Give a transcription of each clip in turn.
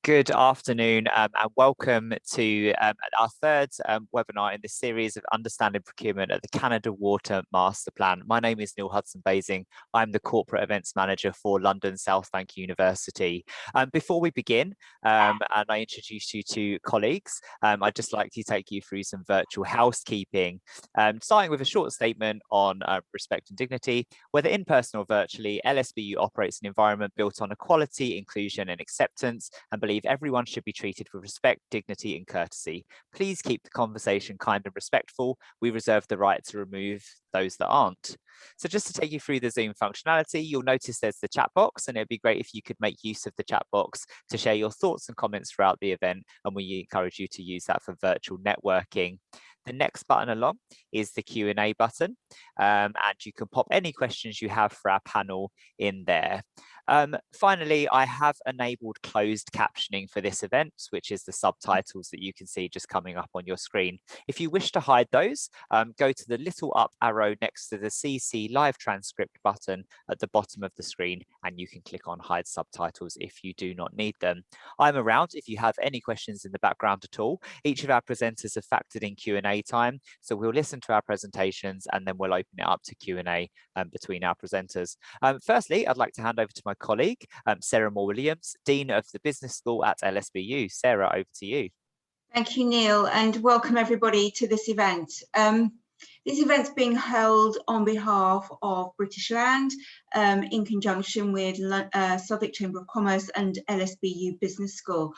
Good afternoon and welcome to our third webinar in this series of Understanding Procurement at the Canada Water Masterplan. My name is Neil Hudson-Basing. I'm the Corporate Events Manager for London South Bank University. Before we begin and I introduce you to colleagues, I'd just like to take you through some virtual housekeeping, starting with a short statement on respect and dignity. Whether in person or virtually, LSBU operates an environment built on equality, inclusion and acceptance, and believe everyone should be treated with respect, dignity and courtesy. Please keep the conversation kind and respectful. We reserve the right to remove those that aren't. So just to take you through the Zoom functionality, you'll notice there's the chat box, and it'd be great if you could make use of the chat box to share your thoughts and comments throughout the event, and we encourage you to use that for virtual networking. The next button along is the Q&A button, and you can pop any questions you have for our panel in there. Finally, I have enabled closed captioning for this event, which is the subtitles that you can see just coming up on your screen. If you wish to hide those, go to the little up arrow next to the CC live transcript button at the bottom of the screen, and you can click on hide subtitles if you do not need them. I'm around if you have any questions in the background at all. Each of our presenters have factored in Q&A time, so we'll listen to our presentations and then we'll open it up to Q&A between our presenters. Firstly, I'd like to hand over to my colleague, Sarah Moore-Williams, Dean of the Business School at LSBU. Sarah, over to you. Thank you, Neil, and welcome everybody to this event. This event's being held on behalf of British Land in conjunction with Southwark Chamber of Commerce and LSBU Business School.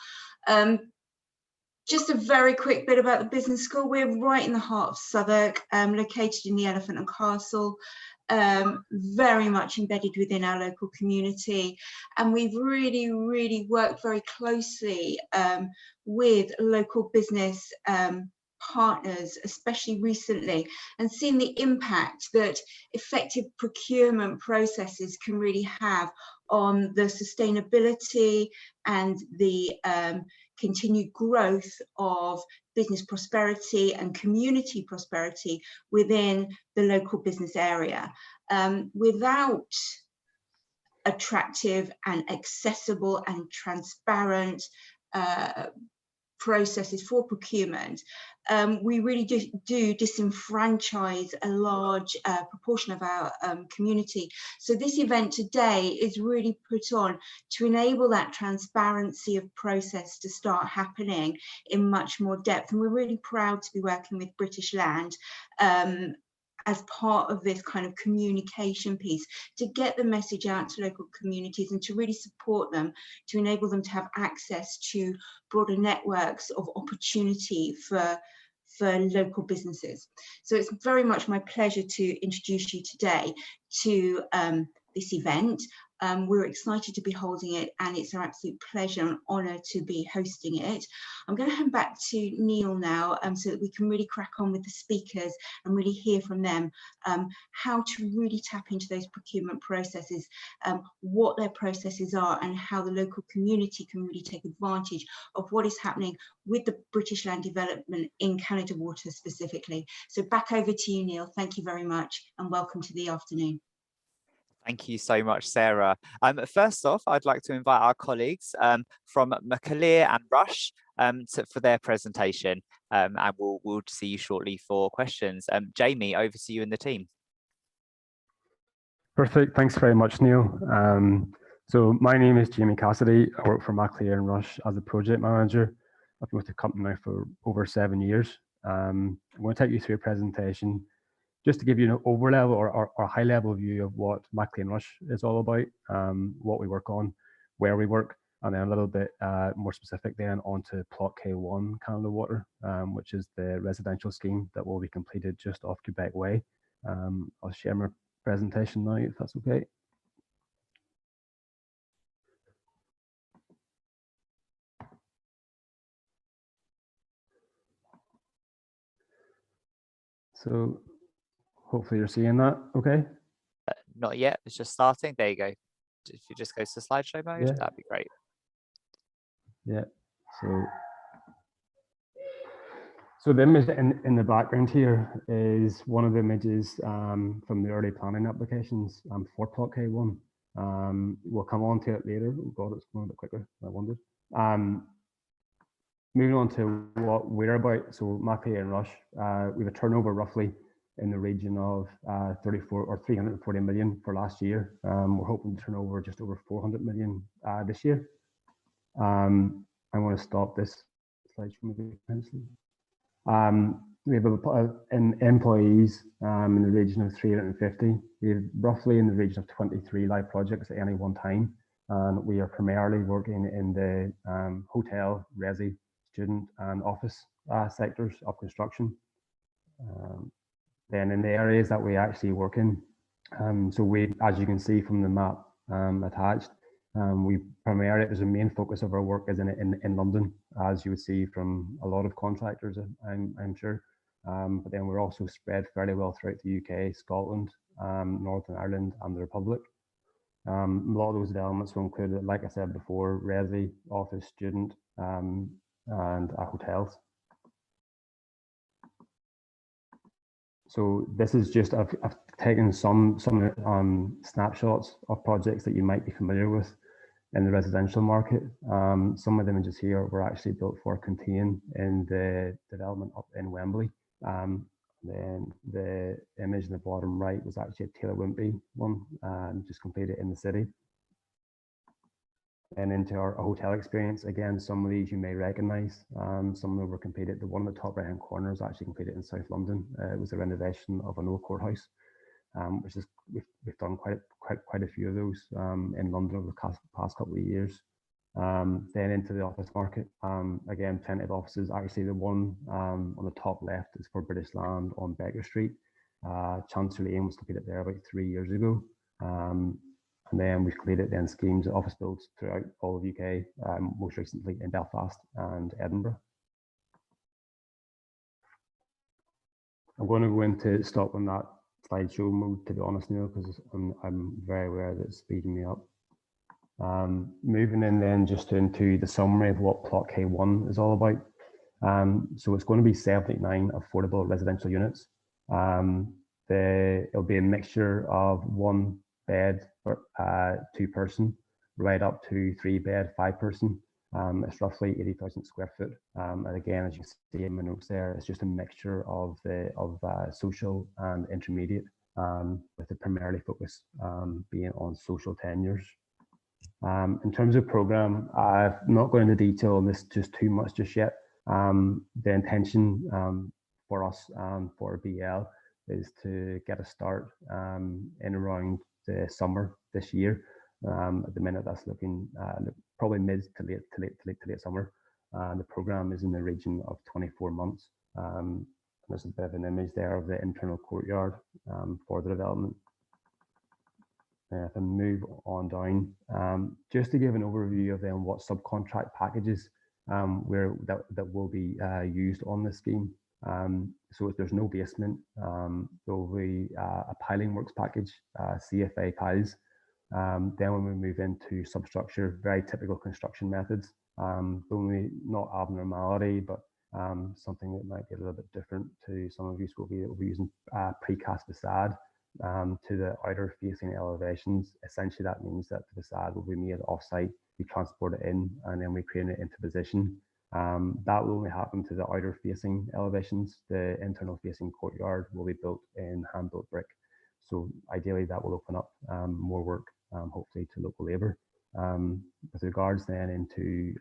Just a very quick bit about the business school. We're right in the heart of Southwark, located in the Elephant and Castle, very much embedded within our local community. And we've really worked very closely with local business partners, especially recently, and seen the impact that effective procurement processes can really have on the sustainability and the continued growth of business prosperity and community prosperity within the local business area. Without attractive and accessible and transparent processes for procurement, we really do disenfranchise a large proportion of our community. So this event today is really put on to enable that transparency of process to start happening in much more depth. And we're really proud to be working with British Land as part of this kind of communication piece to get the message out to local communities and to really support them, to enable them to have access to broader networks of opportunity for local businesses. So it's very much my pleasure to introduce you today to this event. We're excited to be holding it, and it's our absolute pleasure and honour to be hosting it. I'm going to hand back to Neil now so that we can really crack on with the speakers and really hear from them how to really tap into those procurement processes, what their processes are, and how the local community can really take advantage of what is happening with the British Land development in Canada Water specifically. So back over to you, Neil. Thank you very much, and welcome to the afternoon. Thank you so much, Sarah. First off, I'd like to invite our colleagues from McAleer and Rush for their presentation, and we'll see you shortly for questions. Jamie, over to you and the team. Perfect. Thanks very much, Neil. So my name is Jamie Cassidy. I work for McAleer and Rush as a project manager. I've been with the company now for over 7 years. I'm going to take you through a presentation just to give you an overlevel or a high level view of what McAleer and Rush is all about, what we work on, where we work, and then a little bit more specific then onto Plot K1 Canada Water, which is the residential scheme that will be completed just off Quebec Way. I'll share my presentation now, if that's okay. So hopefully you're seeing that okay? Not yet, it's just starting. There you go. If you just go to slideshow mode, Yeah. That'd be great. Yeah, so the image in the background here is one of the images from the early planning applications for Plot K1. We'll come on to it later. Oh God, it's going a bit quicker than I wanted. Moving on to what we're about, so Macleay and Rush, we have a turnover roughly in the region of 34 or 340 million for last year. We're hoping to turn over just over 400 million this year. I want to stop this slide maybe. We have employees in the region of 350. We have roughly in the region of 23 live projects at any one time. And we are primarily working in the hotel, resi, student and office sectors of construction. Then in the areas that we actually work in, so we, as you can see from the map attached, we primarily, there's a main focus of our work is in London, as you would see from a lot of contractors, I'm sure. But then we're also spread fairly well throughout the UK, Scotland, Northern Ireland and the Republic. A lot of those developments will include, like I said before, resi, office, student, and hotels. So this is just, I've taken some snapshots of projects that you might be familiar with in the residential market. Some of the images here were actually built for Contain in the development up in Wembley. Then the image in the bottom right was actually a Taylor Wimpey one, just completed in the city. And into our hotel experience, again, some of these you may recognize. Some of them were completed. The one in the top right hand corner is actually completed in South London. It was a renovation of an old courthouse, which is we've done quite a few of those in London over the past couple of years. Then into the office market, again, plenty of offices. Actually, the one on the top left is for British Land on Becker Street. Chancery Lane was completed there about 3 years ago. And then we've completed then schemes of office builds throughout all of the UK, most recently in Belfast and Edinburgh. I'm going to go into stop on that slideshow mode, to be honest, Neil, because I'm very aware that it's speeding me up. Moving in then just into the summary of what Plot K1 is all about. So it's going to be 79 affordable residential units. It'll be a mixture of 1 bed for 2 person, right up to 3 bed, 5 person. It's roughly 80,000 square foot. And again, as you can see in my notes there, it's just a mixture of social and intermediate, with the primarily focus being on social tenures. In terms of program, I'm not going into detail on this just too much just yet. The intention for us for BL is to get a start in around the summer this year. At the minute, that's looking probably mid to late summer. The program is in the region of 24 months. There's a bit of an image there of the internal courtyard for the development. If I move on down, just to give an overview of then what subcontract packages that will be used on this scheme. So if there's no basement, there will be a piling works package, CFA tiles. Then when we move into substructure, very typical construction methods, only not abnormality, but something that might be a little bit different to some of you will be using precast facade to the outer facing elevations. Essentially, that means that the facade will be made off-site, we transport it in, and then we crane it into position. That will only happen to the outer facing elevations. The internal facing courtyard will be built in hand-built brick. So ideally that will open up more work, hopefully to local labour. With regards then into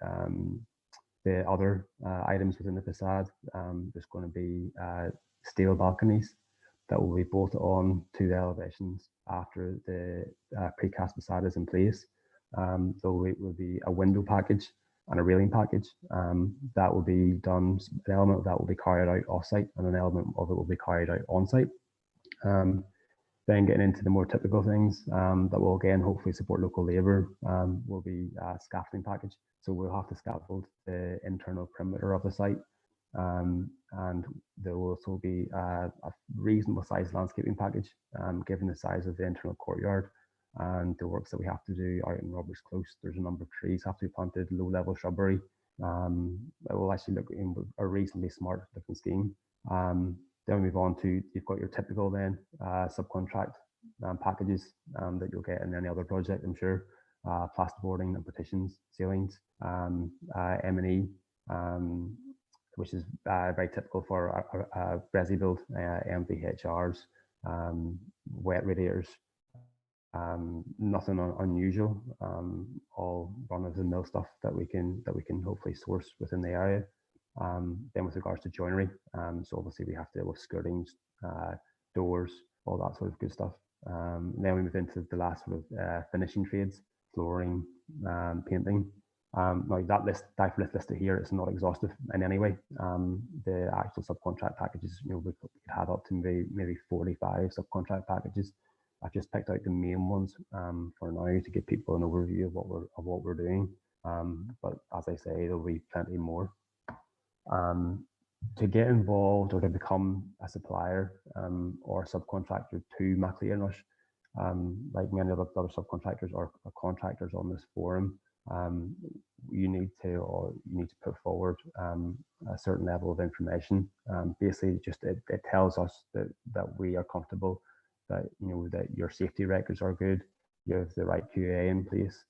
the other items within the facade, there's going to be steel balconies that will be bolted on to the elevations after the precast facade is in place. There will be a window package and a railing package that will be done. An element of that will be carried out off-site, and an element of it will be carried out on-site. Then getting into the more typical things that will again hopefully support local labour will be a scaffolding package. So we'll have to scaffold the internal perimeter of the site, and there will also be a reasonable sized landscaping package given the size of the internal courtyard and the works that we have to do out in Roberts Close. There's a number of trees have to be planted, low level shrubbery. That will actually look in a reasonably smart looking scheme. Then we move on to, you've got your typical then subcontract packages that you'll get in any other project, I'm sure. plasterboarding and partitions, ceilings, M&E, which is very typical for resi build, MVHRs, wet radiators, nothing unusual, all run-of-the-mill stuff that we can hopefully source within the area. Then with regards to joinery, so obviously we have to deal with skirtings, doors, all that sort of good stuff. Then we move into the last sort of finishing trades, flooring, painting. Now that list listed here is not exhaustive in any way. The actual subcontract packages, we could add up to maybe 45 subcontract packages. I've just picked out the main ones for now to give people an overview of what we're doing. But as I say, there'll be plenty more. To get involved or to become a supplier or a subcontractor to Macclea and Rush, like many other subcontractors or contractors on this forum, you need to put forward a certain level of information. Basically, just it tells us that we are comfortable, that that your safety records are good, you have the right QA in place,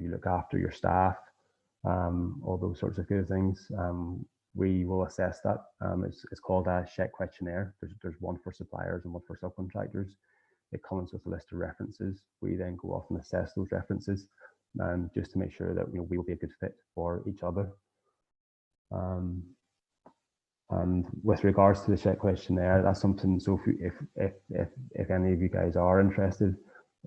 you look after your staff, all those sorts of good things. We will assess that. It's called a SHEC questionnaire. There's one for suppliers and one for subcontractors. It comes with a list of references. We then go off and assess those references, just to make sure that we will be a good fit for each other. And with regards to the SHEC questionnaire, that's something. So if any of you guys are interested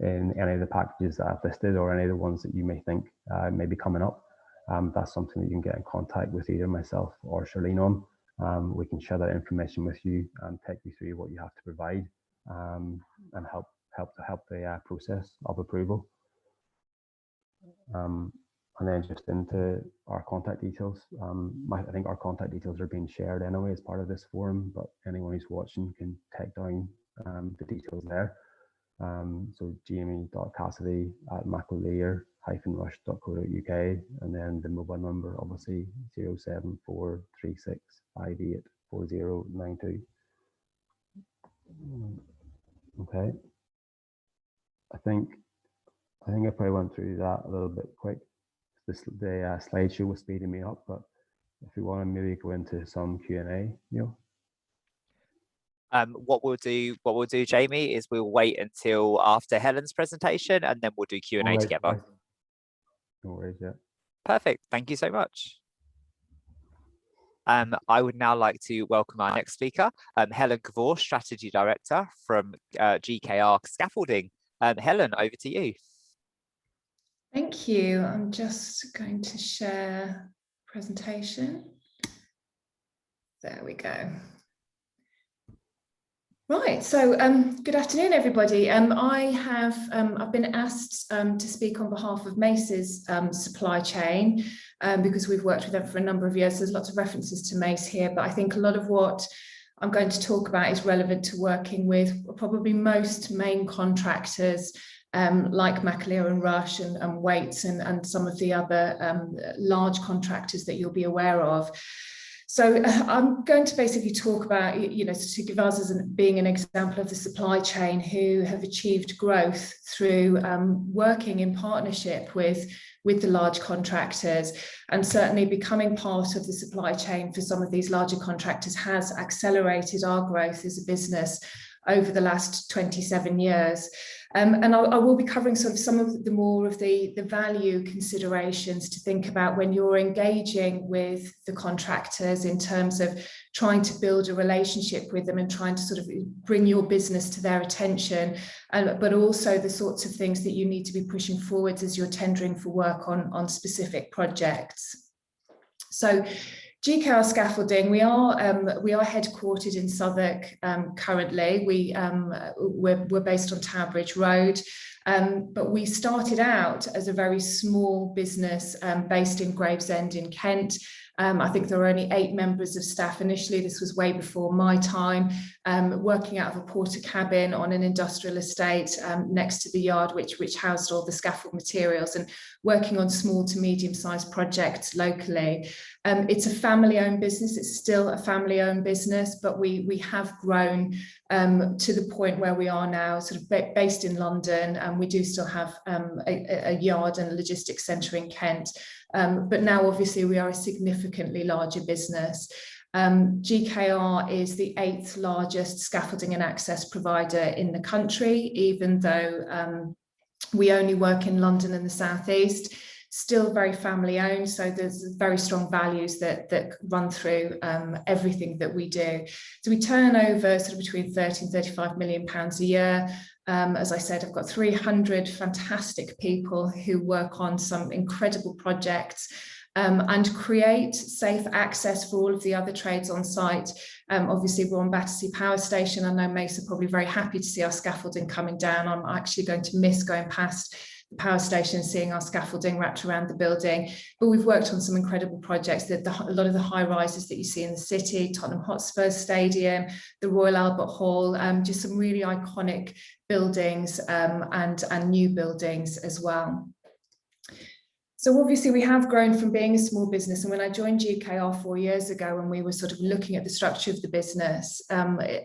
in any of the packages that I've listed or any of the ones that you may think may be coming up, that's something that you can get in contact with either myself or Charlene on. We can share that information with you and take you through what you have to provide, and help the process of approval. And then just into our contact details. I think our contact details are being shared anyway as part of this forum, but anyone who's watching can take down the details there. So jamie.cassidy@maclear-rush.co.uk, and then the mobile number, obviously 07436584092. Okay. I think I probably went through that a little bit quick. The slideshow was speeding me up, but if you want to maybe go into some Q&A, Neil. What we'll do, Jamie, is we'll wait until after Helen's presentation, and then we'll do Q&A together. No worries, yeah. Perfect. Thank you so much. I would now like to welcome our next speaker, Helen Gavor, Strategy Director from GKR Scaffolding. Helen, over to you. Thank you. I'm just going to share presentation. There we go. Right, so good afternoon, everybody. I've been asked to speak on behalf of Mace's supply chain because we've worked with them for a number of years. There's lots of references to Mace here, but I think a lot of what I'm going to talk about is relevant to working with probably most main contractors like Macclea and Rush and Waits and some of the other large contractors that you'll be aware of. So I'm going to basically talk about, to give us as being an example of the supply chain who have achieved growth through working in partnership with the large contractors, and certainly becoming part of the supply chain for some of these larger contractors has accelerated our growth as a business over the last 27 years. And I will be covering sort of some of the more of the value considerations to think about when you're engaging with the contractors in terms of trying to build a relationship with them and trying to sort of bring your business to their attention, but also the sorts of things that you need to be pushing forwards as you're tendering for work on specific projects. So GKR Scaffolding, we are headquartered in Southwark currently. We're based on Tower Bridge Road, but we started out as a very small business based in Gravesend in Kent, I think there were only 8 members of staff initially. This was way before my time, working out of a porter cabin on an industrial estate next to the yard, which housed all the scaffold materials, and working on small to medium-sized projects locally. It's a family-owned business. It's still a family-owned business, but we have grown to the point where we are now, sort of based in London, and we do still have a yard and a logistics centre in Kent. But now, obviously, we are a significantly larger business. GKR is the 8th largest scaffolding and access provider in the country, even though we only work in London and the South East. Still very family owned, so there's very strong values that run through everything that we do. So we turn over sort of between 30 and 35 million pounds a year. As I said, I've got 300 fantastic people who work on some incredible projects and create safe access for all of the other trades on site. Obviously, we're on Battersea Power Station. I know Mace are probably very happy to see our scaffolding coming down. I'm actually going to miss going past the power station and seeing our scaffolding wrapped around the building. But we've worked on some incredible projects, a lot of the high rises that you see in the city, Tottenham Hotspur Stadium, the Royal Albert Hall, just some really iconic buildings and new buildings as well. So obviously we have grown from being a small business, and when I joined GKR 4 years ago, and we were sort of looking at the structure of the business,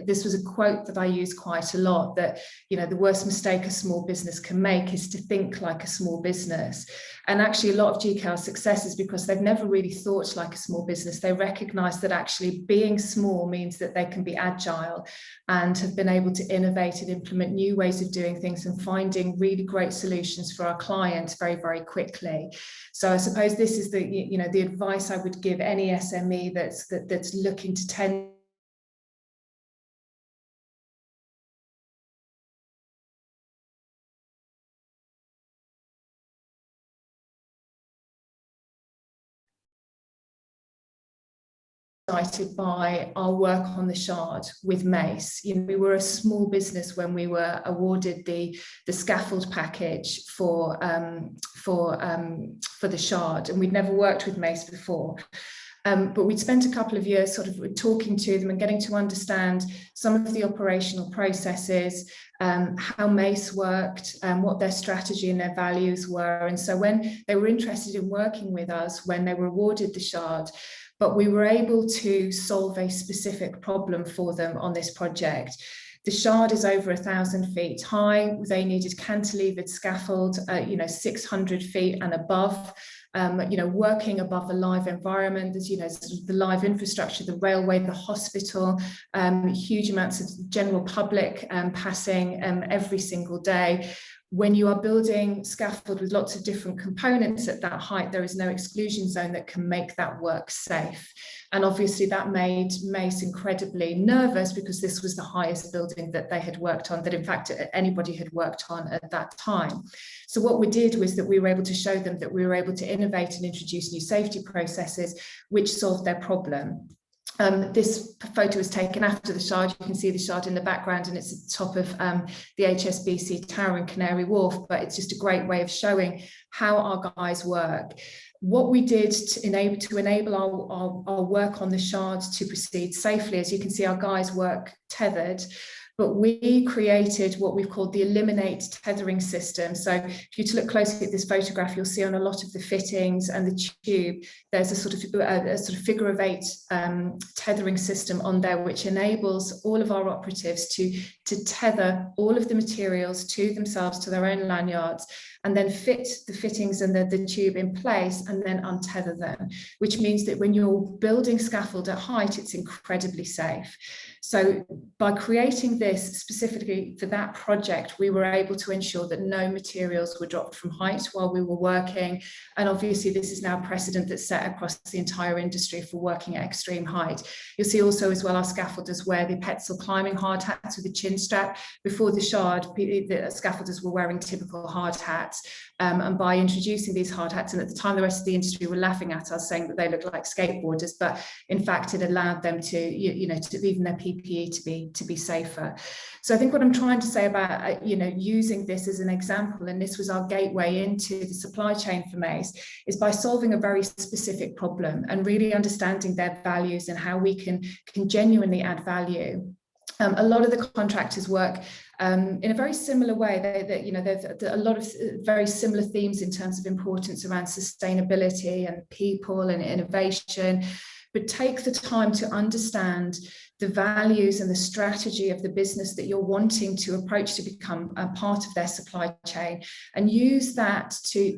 this was a quote that I use quite a lot, that, you know, the worst mistake a small business can make is to think like a small business. And actually a lot of GKR's success is because they've never really thought like a small business. They recognise that actually being small means that they can be agile and have been able to innovate and implement new ways of doing things and finding really great solutions for our clients very, very quickly. So I suppose this is the advice I would give any SME that's looking to tend excited by our work on the Shard with Mace. You know, we were a small business when we were awarded the scaffold package for the Shard, and we'd never worked with Mace before. But we'd spent a couple of years sort of talking to them and getting to understand some of the operational processes, how Mace worked, what their strategy and their values were. And so when they were interested in working with us, when they were awarded the Shard, but we were able to solve a specific problem for them on this project. The Shard is over 1,000 feet high. They needed cantilevered scaffold, 600 feet and above. Working above a live environment. There's, sort of the live infrastructure, the railway, the hospital, huge amounts of general public passing every single day. When you are building scaffold with lots of different components at that height, there is no exclusion zone that can make that work safe. And obviously that made Mace incredibly nervous, because this was the highest building that they had worked on, that in fact anybody had worked on at that time. So what we did was that we were able to show them that we were able to innovate and introduce new safety processes which solved their problem. This photo was taken after the Shard. You can see the Shard in the background, and it's at the top of the HSBC Tower in Canary Wharf, but it's just a great way of showing how our guys work. What we did to enable our work on the Shard to proceed safely, as you can see, our guys work tethered, but we created what we've called the eliminate tethering system. So if you look closely at this photograph, you'll see on a lot of the fittings and the tube, there's a sort of figure of 8 tethering system on there, which enables all of our operatives to tether all of the materials to themselves, to their own lanyards, and then fit the fittings and the tube in place and then untether them, which means that when you're building scaffold at height, it's incredibly safe. So by creating this specifically for that project, we were able to ensure that no materials were dropped from height while we were working. And obviously this is now precedent that's set across the entire industry for working at extreme height. You'll see also as well our scaffolders wear the Petzl climbing hard hats with a chin strap. Before the Shard, the scaffolders were wearing typical hard hats. hats. And by introducing these hard hats, and at the time the rest of the industry were laughing at us, saying that they looked like skateboarders, but in fact it allowed them to, to even their PPE to be safer. So I think what I'm trying to say about, using this as an example, and this was our gateway into the supply chain for Mace, is by solving a very specific problem and really understanding their values and how we can genuinely add value. A lot of the contractors work in a very similar way. There's a lot of very similar themes in terms of importance around sustainability and people and innovation, but take the time to understand the values and the strategy of the business that you're wanting to approach to become a part of their supply chain, and use that to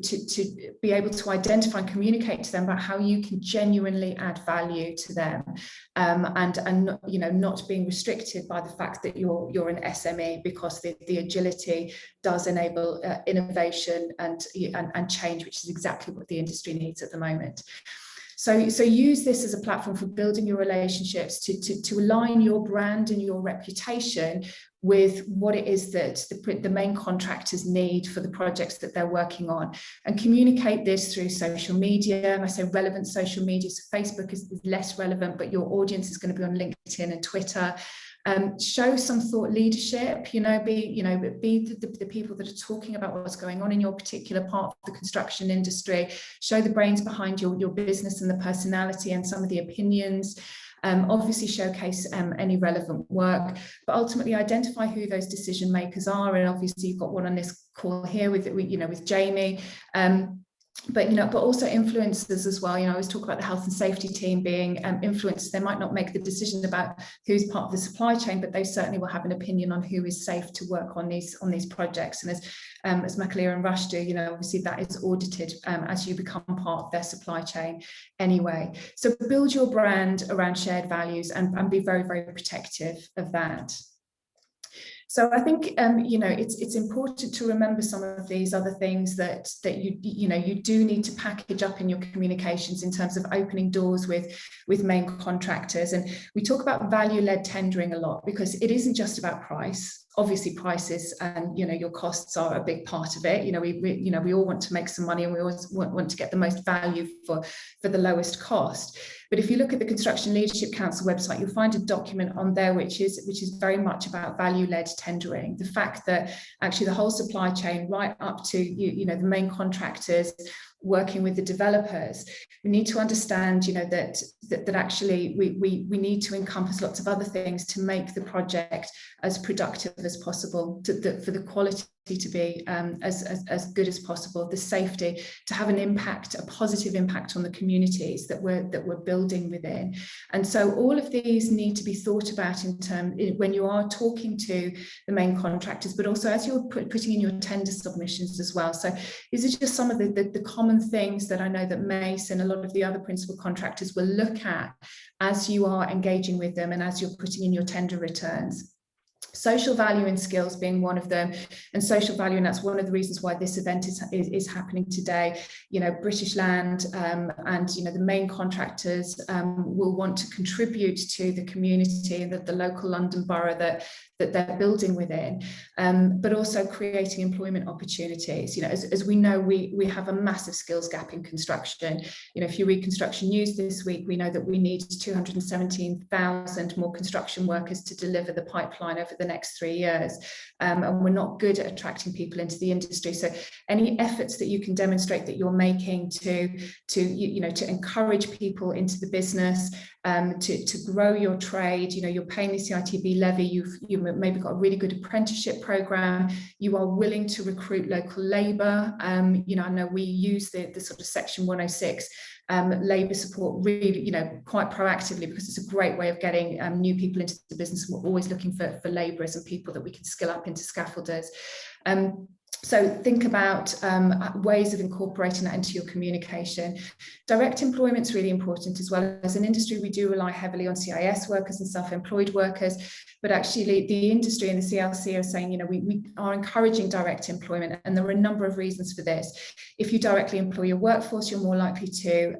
be able to identify and communicate to them about how you can genuinely add value to them, and not being restricted by the fact that you're an SME, because the agility does enable innovation and change, which is exactly what the industry needs at the moment. So use this as a platform for building your relationships, to align your brand and your reputation with what it is that the main contractors need for the projects that they're working on, and communicate this through social media. And I say relevant social media, so Facebook is less relevant, but your audience is going to be on LinkedIn and Twitter. Show some thought leadership, be the people that are talking about what's going on in your particular part of the construction industry. Show the brains behind your business and the personality and some of the opinions. Obviously showcase any relevant work, but ultimately identify who those decision makers are. And obviously you've got one on this call here with Jamie. But also influencers as well. I always talk about the health and safety team being influenced. They might not make the decision about who's part of the supply chain, but they certainly will have an opinion on who is safe to work on these projects. And as Maclear and Rush do, obviously that is audited as you become part of their supply chain anyway. So build your brand around shared values and be very, very protective of that. So I think it's important to remember some of these other things that you do need to package up in your communications in terms of opening doors with main contractors. And we talk about value-led tendering a lot, because it isn't just about price. Obviously prices and your costs are a big part of it. We all want to make some money, and we always want to get the most value for the lowest cost. But if you look at the Construction Leadership Council website, you'll find a document on there which is very much about value-led tendering. The fact that actually the whole supply chain, right up to the main contractors working with the developers, we need to understand that actually we need to encompass lots of other things to make the project as productive as possible, for the quality to be as good as possible, the safety to have a positive impact on the communities that we're building within. And so all of these need to be thought about when you are talking to the main contractors, but also as you're putting in your tender submissions as well. So these are just some of the common things that I know that Mace and a lot of the other principal contractors will look at as you are engaging with them and as you're putting in your tender returns. Social value and skills being one of them, and social value, and that's one of the reasons why this event is happening today. British Land and the main contractors will want to contribute to the community and the local London borough that they're building within, but also creating employment opportunities. As we know, we have a massive skills gap in construction. If you read Construction News this week, we know that we need 217,000 more construction workers to deliver the pipeline over the next 3 years, and we're not good at attracting people into the industry. So any efforts that you can demonstrate that you're making to encourage people into the business, to grow your trade, you're paying the CITB levy, you've maybe got a really good apprenticeship program, you are willing to recruit local labour. I know we use the sort of Section 106 labour support really, quite proactively, because it's a great way of getting new people into the business. We're always looking for labourers and people that we can skill up into scaffolders. So think about ways of incorporating that into your communication. Direct employment is really important as well. As an industry, we do rely heavily on CIS workers and self-employed workers, but actually the industry and the CLC are saying, we are encouraging direct employment, and there are a number of reasons for this. If you directly employ your workforce, you're more likely to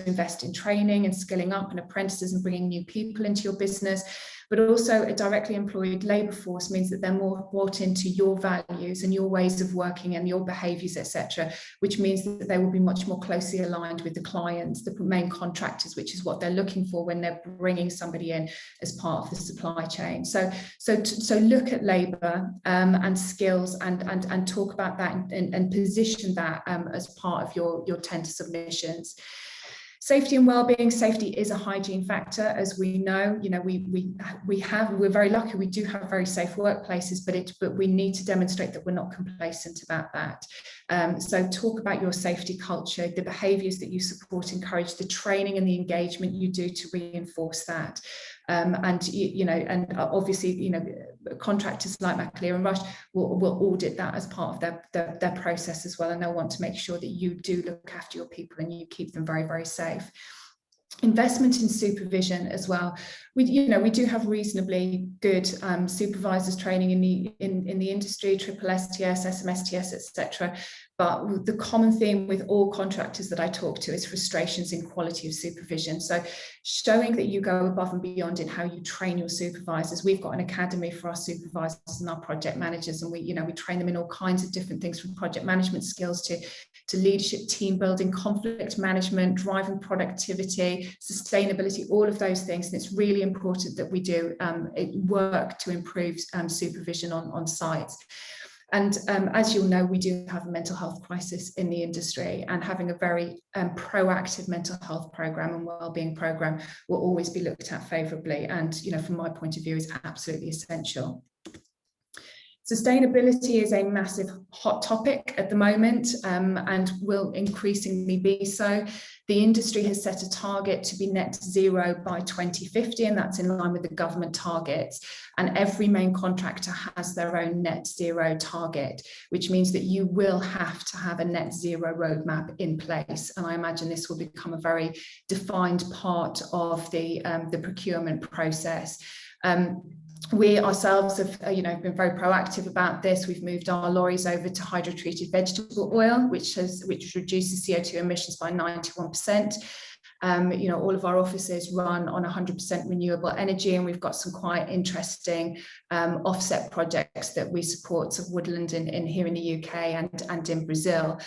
invest in training and skilling up and apprentices and bringing new people into your business. but also a directly employed labour force means that they're more bought into your values and your ways of working and your behaviours, etc., which means that they will be much more closely aligned with the clients, the main contractors, which is what they're looking for when they're bringing somebody in as part of the supply chain. So look at labour and skills and talk about that and position that as part of your tender submissions. Safety and well-being. Safety is a hygiene factor, as we know. We're very lucky. We do have very safe workplaces, but we need to demonstrate that we're not complacent about that. So talk about your safety culture, the behaviours that you support, encourage, the training and the engagement you do to reinforce that. And obviously, contractors like McAleer and Rush will audit that as part of their process as well, and they'll want to make sure that you do look after your people and you keep them very, very safe. Investment in supervision as well. We do have reasonably good supervisors training in the industry, triple STS, SMSTS, etc. But the common theme with all contractors that I talk to is frustrations in quality of supervision. So showing that you go above and beyond in how you train your supervisors. We've got an academy for our supervisors and our project managers, and we train them in all kinds of different things, from project management skills to leadership, team building, conflict management, driving productivity, sustainability, all of those things. And it's really important that we do work to improve supervision on sites. And as you'll know, we do have a mental health crisis in the industry, and having a very proactive mental health programme and wellbeing programme will always be looked at favourably, and from my point of view is absolutely essential. Sustainability is a massive hot topic at the moment, and will increasingly be so. The industry has set a target to be net zero by 2050, and that's in line with the government targets. And every main contractor has their own net zero target, which means that you will have to have a net zero roadmap in place. And I imagine this will become a very defined part of the procurement process. We ourselves have been very proactive about this. We've moved our lorries over to hydrotreated vegetable oil, which reduces CO2 emissions by 91%. All of our offices run on 100% renewable energy, and we've got some quite interesting offset projects that we support, of woodland here in the UK and in Brazil.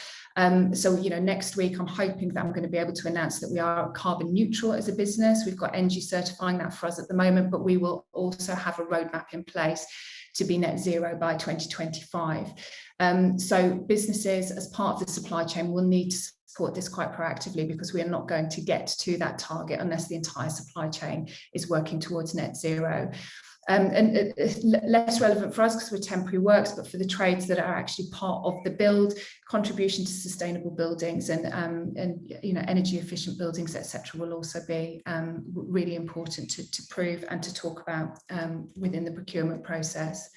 So next week I'm hoping that I'm going to be able to announce that we are carbon neutral as a business. We've got ENGIE certifying that for us at the moment, but we will also have a roadmap in place to be net zero by 2025. So businesses, as part of the supply chain, will need to support this quite proactively, because we are not going to get to that target unless the entire supply chain is working towards net zero. And less relevant for us because we're temporary works, but for the trades that are actually part of the build, contribution to sustainable buildings and energy efficient buildings, etc., will also be really important to prove and to talk about within the procurement process.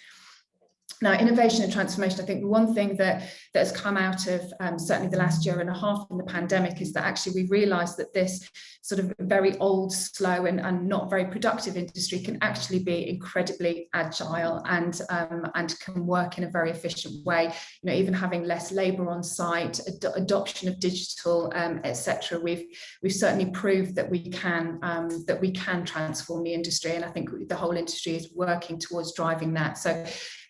Now, innovation and transformation, I think the one thing that has come out of certainly the last year and a half in the pandemic is that actually we've realised that this sort of very old, slow and not very productive industry can actually be incredibly agile and can work in a very efficient way. Even having less labour on site, adoption of digital, etc. We've certainly proved that we can transform the industry, and I think the whole industry is working towards driving that. So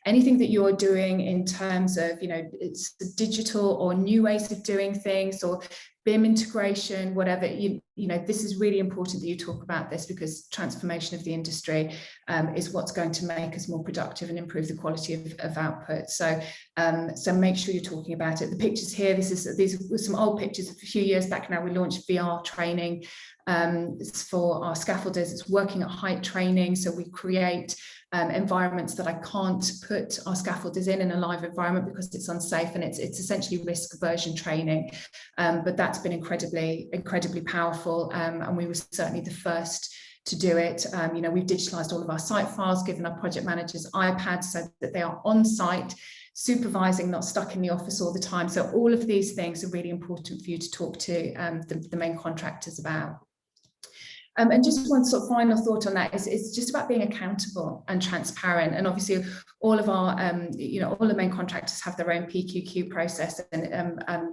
anything that you're doing in terms of, it's digital or new ways of doing things or BIM integration, whatever, this is really important that you talk about this, because transformation of the industry is what's going to make us more productive and improve the quality of output. So make sure you're talking about it. The pictures here, these were some old pictures. A few years back now, we launched VR training for our scaffolders. It's working at height training. So we create environments that I can't put our scaffolders in a live environment because it's unsafe, and it's essentially risk aversion training. But that's been incredibly powerful, and we were certainly the first to do it. We've digitalized all of our site files, given our project managers iPads so that they are on site supervising, not stuck in the office all the time. So all of these things are really important for you to talk to the main contractors about. And just one sort of final thought on that is it's just about being accountable and transparent. And obviously all of our, all the main contractors have their own PQQ process and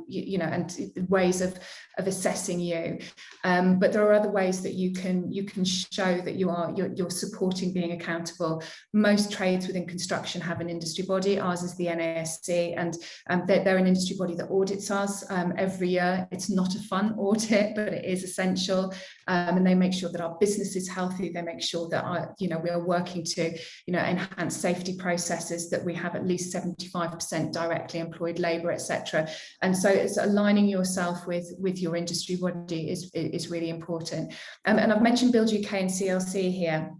ways of assessing you. But there are other ways that you can show that you're supporting being accountable. Most trades within construction have an industry body. Ours is the NASC, and they're an industry body that audits us every year. It's not a fun audit, but it is essential. And they make sure that our business is healthy. They make sure that we are working to enhance safety processes, that we have at least 75% directly employed labour, etc. And so it's aligning yourself with your industry body is really important. And I've mentioned Build UK and CLC here.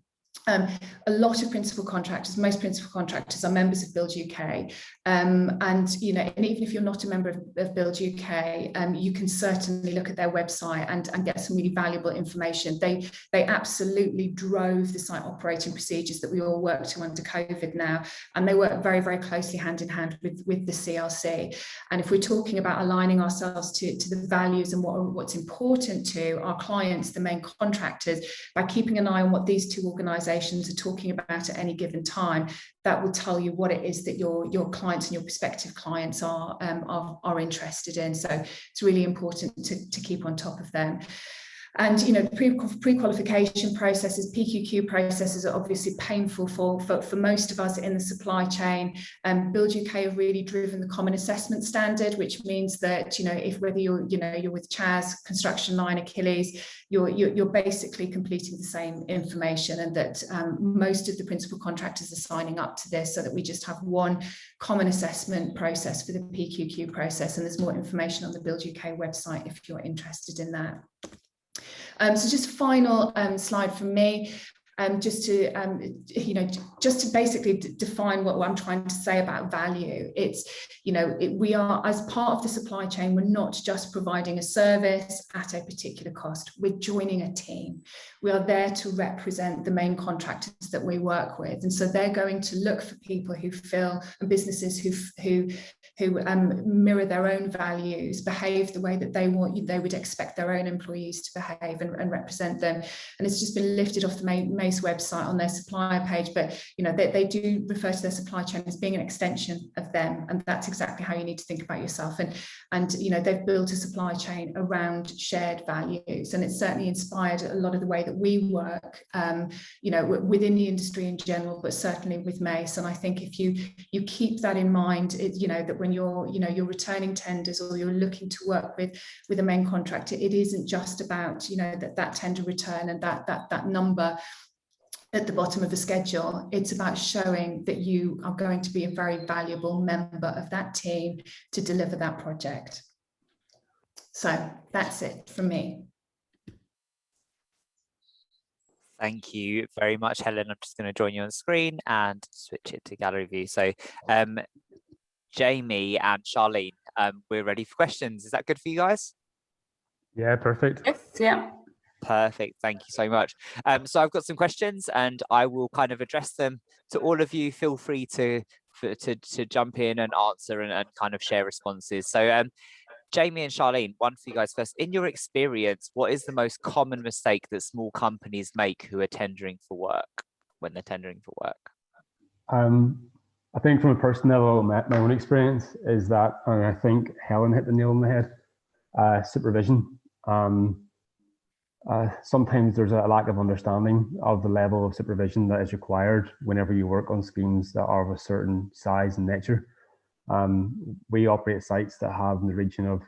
A lot of principal contractors, most principal contractors are members of Build UK, and even if you're not a member of Build UK, you can certainly look at their website and get some really valuable information. They absolutely drove the site operating procedures that we all work to under COVID now, and they work very, very closely hand in hand with the CLC. And if we're talking about aligning ourselves to the values and what's important to our clients, the main contractors, by keeping an eye on what these two organisations are talking about at any given time, that will tell you what it is that your clients and your prospective clients are interested in. So it's really important to keep on top of them. And pre-qualification processes, PQQ processes are obviously painful for most of us in the supply chain. Build UK have really driven the common assessment standard, which means that if whether you're with Chas, Construction Line, Achilles, you're basically completing the same information, and that most of the principal contractors are signing up to this, so that we just have one common assessment process for the PQQ process. And there's more information on the Build UK website if you're interested in that. So just final slide from me, just to basically define what I'm trying to say about value. It's, we are, as part of the supply chain, we're not just providing a service at a particular cost. We're joining a team. We are there to represent the main contractors that we work with, and so they're going to look for people who feel, and businesses who mirror their own values, behave the way that they would expect their own employees to behave, and represent them. And it's just been lifted off the Mace website on their supplier page, but they do refer to their supply chain as being an extension of them, and that's exactly how you need to think about yourself. And they've built a supply chain around shared values, and it's certainly inspired a lot of the way that we work, within the industry in general, but certainly with Mace. And I think if you keep that in mind, that when you're returning tenders, or you're looking to work with a main contractor, it isn't just about that tender return and that number at the bottom of the schedule. It's about showing that you are going to be a very valuable member of that team to deliver that project. So that's it from me. Thank you very much, Helen. I'm just going to join you on screen and switch it to gallery view. So Jamie and Charlene, we're ready for questions. Is that good for you guys? Yeah, perfect. Yes, yeah. Perfect. Thank you so much. So I've got some questions, and I will kind of address them to all of you. Feel free to jump in and answer and kind of share responses. So Jamie and Charlene, one for you guys first. In your experience, what is the most common mistake that small companies make who are tendering for work, when they're tendering for work? I think from a personal level, my own experience is that, and I think Helen hit the nail on the head, supervision. Sometimes there's a lack of understanding of the level of supervision that is required whenever you work on schemes that are of a certain size and nature. We operate sites that have in the region of,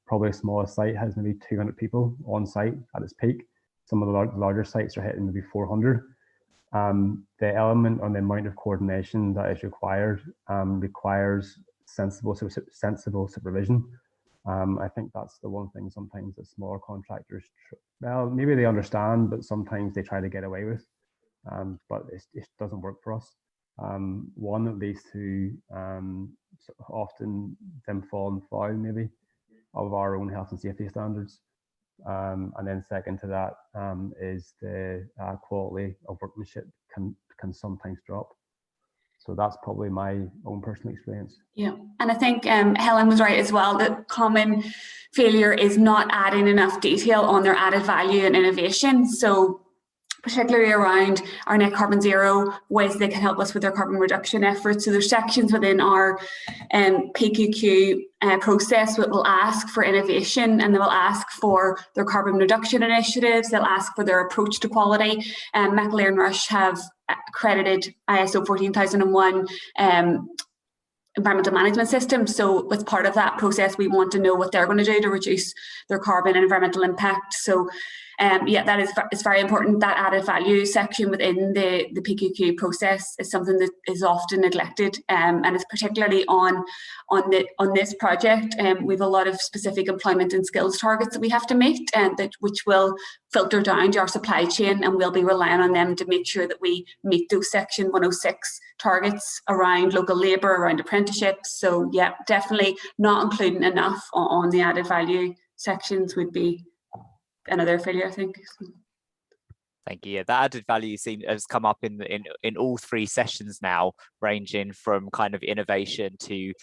probably a smallest site has maybe 200 people on site at its peak. Some of the larger sites are hitting maybe 400. The element on the amount of coordination that is required requires sensible supervision. I think that's the one thing sometimes that smaller contractors, well, maybe they understand, but sometimes they try to get away with, but it doesn't work for us. One that leads to often them falling foul maybe of our own health and safety standards. And then second to that is the quality of workmanship can sometimes drop. So that's probably my own personal experience. Yeah, and I think Helen was right as well, that common failure is not adding enough detail on their added value and innovation. So particularly around our net carbon zero, ways they can help us with their carbon reduction efforts. So there's sections within our PQQ process that will ask for innovation, and they will ask for their carbon reduction initiatives. They'll ask for their approach to quality. McAleer and Rush have accredited ISO 14001 environmental management system. So as part of that process, we want to know what they're going to do to reduce their carbon and environmental impact. So yeah, that is very important. That added value section within the PQQ process is something that is often neglected, and it's particularly on this project. We have a lot of specific employment and skills targets that we have to meet, and which will filter down to our supply chain, and we'll be relying on them to make sure that we meet those Section 106 targets around local labour, around apprenticeships. So yeah, definitely not including enough on the added value sections would be another failure, I think. Thank you. Yeah, that added value has come up in all three sessions now, ranging from kind of innovation to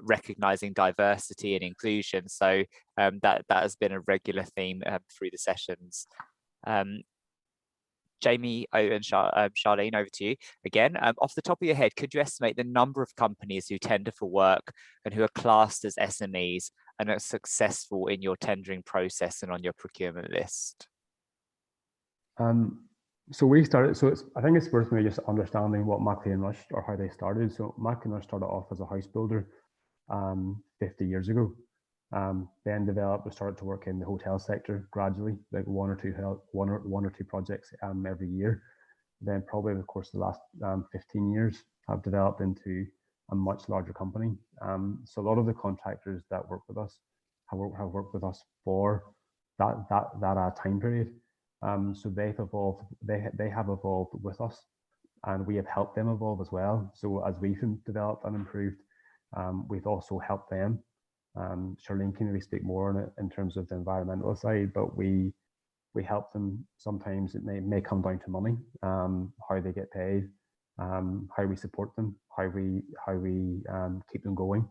recognizing diversity and inclusion. So that has been a regular theme through the sessions. Jamie and Charlene, over to you again. Off the top of your head, could you estimate the number of companies who tender for work and who are classed as SMEs and are successful in your tendering process and on your procurement list? So we started, I think it's worth me just understanding what Masterplan and Rush, or how they started. So Masterplan and Rush started off as a house builder 50 years ago. Then developed and started to work in the hotel sector gradually, like one or two projects every year. Then probably over the course of the last 15 years have developed into a much larger company. So a lot of the contractors that work with us have worked with us for that time period. So they've evolved. They have evolved with us, and we have helped them evolve as well. So as we've developed and improved, we've also helped them. Charlene can maybe speak more on it in terms of the environmental side, but we help them. Sometimes it may come down to money, how they get paid, how we support them, how we keep them going.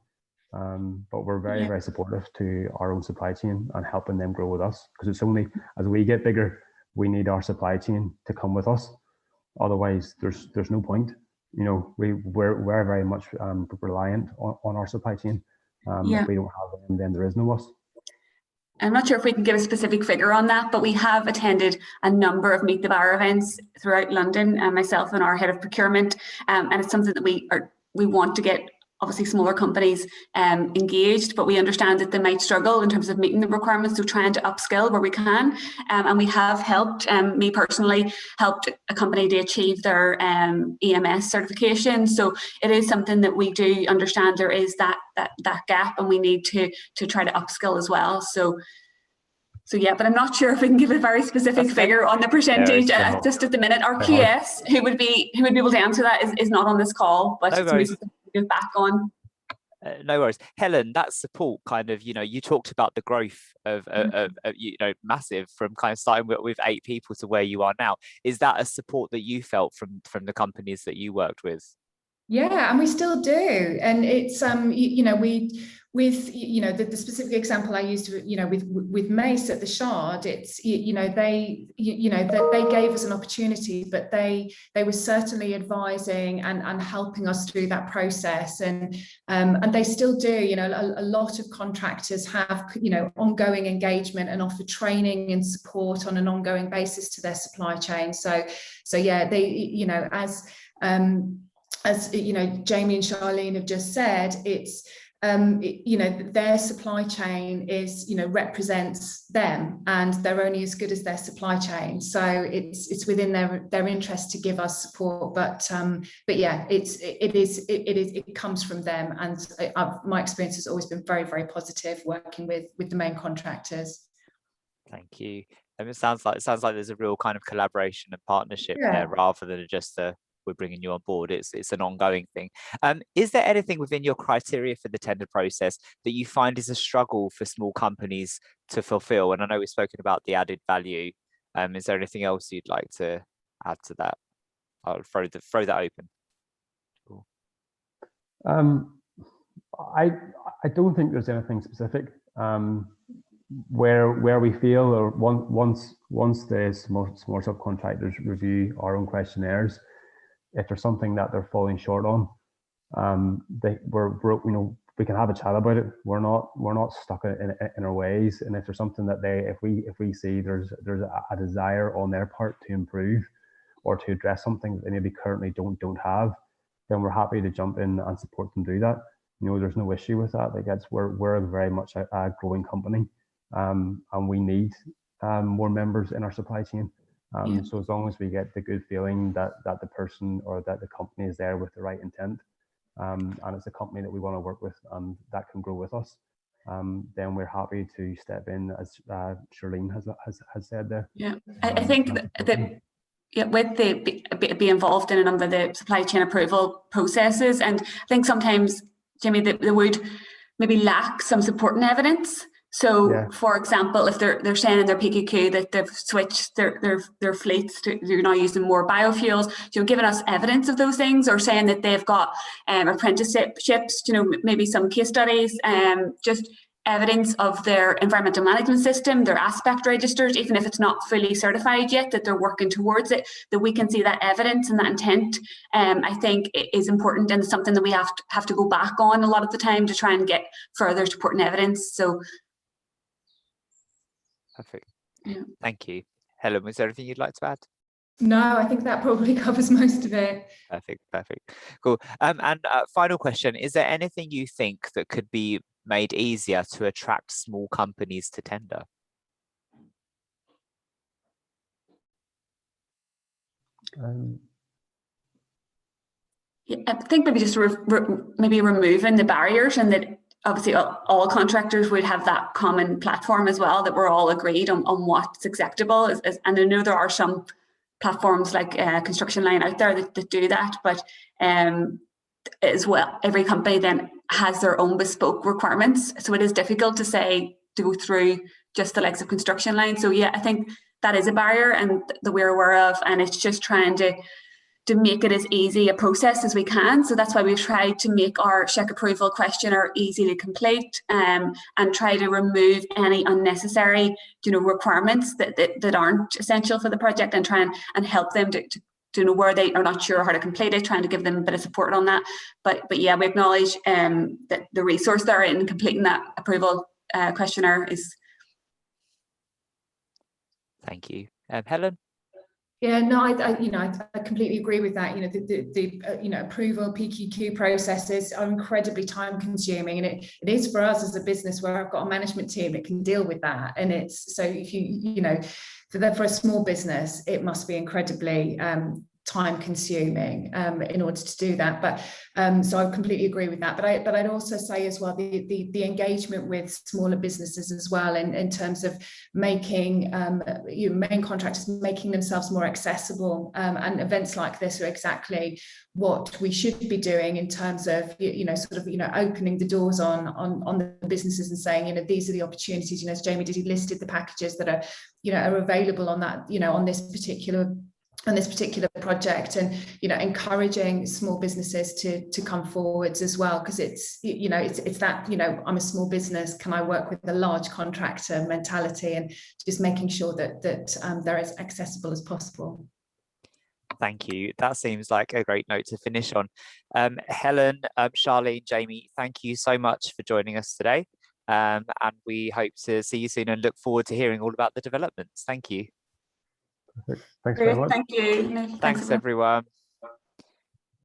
But we're very supportive to our own supply chain and helping them grow with us, because it's only as we get bigger, we need our supply chain to come with us. Otherwise, there's no point. You know, we're very much reliant on our supply chain. If we don't have them, then there is no us. I'm not sure if we can give a specific figure on that, but we have attended a number of Meet the Buyer events throughout London, myself and our head of procurement, and it's something that we want to get obviously smaller companies engaged, but we understand that they might struggle in terms of meeting the requirements, so trying to upskill where we can. And we have helped, me personally, helped a company to achieve their EMS certification. So it is something that we do understand there is that gap, and we need to try to upskill as well. So yeah, but I'm not sure if we can give a very specific figure on the percentage just at the minute. Our QS, who would be able to answer that, is not on this call, but it's get back on. No worries. Helen, that support kind of, you talked about the growth of massive, from kind of starting with 8 people to where you are now. Is that a support that you felt from the companies that you worked with? Yeah, and we still do. And it's the specific example I used, with Mace at the Shard, it's they gave us an opportunity, but they were certainly advising and helping us through that process, and they still do. A lot of contractors have ongoing engagement and offer training and support on an ongoing basis to their supply chain. So yeah, they as Jamie and Charlene have just said, it's their supply chain is represents them, and they're only as good as their supply chain. So it's within their interest to give us support, but yeah, it comes from them, and my experience has always been very, very positive working with the main contractors. Thank you. And it sounds like there's a real kind of collaboration and partnership there, rather than just we're bringing you on board. It's an ongoing thing. Is there anything within your criteria for the tender process that you find is a struggle for small companies to fulfill? And I know we've spoken about the added value. Is there anything else you'd like to add to that? I'll throw that open. Cool. I don't think there's anything specific. Where we feel, or once the small subcontractors review our own questionnaires, if there's something that they're falling short on, we can have a chat about it. We're not stuck in our ways, and if there's something that if we see there's a desire on their part to improve or to address something that they maybe currently don't have, then we're happy to jump in and support them do that. There's no issue with that. Like we're very much a growing company, and we need more members in our supply chain. So as long as we get the good feeling that the person or that the company is there with the right intent, and it's a company that we want to work with and that can grow with us, then we're happy to step in, as Charlene has said there. Yeah, I think that with be involved in a number of the supply chain approval processes, and I think sometimes, Jimmy, that they would maybe lack some supporting evidence. So, for example, if they're saying in their PQQ that they've switched their fleets to, they're now using more biofuels, giving us evidence of those things, or saying that they've got apprenticeships, maybe some case studies, just evidence of their environmental management system, their aspect registers, even if it's not fully certified yet, that they're working towards it, that we can see that evidence and that intent, I think is important, and something that we have to go back on a lot of the time to try and get further supporting evidence. So. Perfect. Yeah. Thank you. Helen, was there anything you'd like to add? No, I think that probably covers most of it. Perfect. Cool. And final question, is there anything you think that could be made easier to attract small companies to tender? I think maybe just maybe removing the barriers, and that obviously all contractors would have that common platform as well, that we're all agreed on what's acceptable. And I know there are some platforms like Construction Line out there that do that, but as well, every company then has their own bespoke requirements. So it is difficult to go through just the likes of Construction Line. So yeah, I think that is a barrier and that we're aware of, and it's just trying to make it as easy a process as we can. So that's why we've tried to make our SHEC approval questionnaire easy to complete, and try to remove any unnecessary, requirements that aren't essential for the project, and try and help them to know where they are not sure how to complete it, trying to give them a bit of support on that. But yeah, we acknowledge that the resource there in completing that approval questionnaire is. Thank you. Helen? Yeah, no, I completely agree with that. The approval PQQ processes are incredibly time consuming, and it is for us as a business where I've got a management team that can deal with that. And it's so if for a small business, it must be incredibly time consuming in order to do that. But so I completely agree with that. But I'd also say as well the engagement with smaller businesses as well, in terms of making main contractors making themselves more accessible, and events like this are exactly what we should be doing in terms of opening the doors on the businesses and saying these are the opportunities. As Jamie did, he listed the packages that are available on that on this particular project, and encouraging small businesses to come forwards as well, because it's that I'm a small business, can I work with a large contractor mentality, and just making sure that they're as accessible as possible. Thank you. That seems like a great note to finish on. Helen, Charlene, Jamie, thank you so much for joining us today, and we hope to see you soon and look forward to hearing all about the developments. Thank you. Thanks very much. Thank you. Thanks everyone.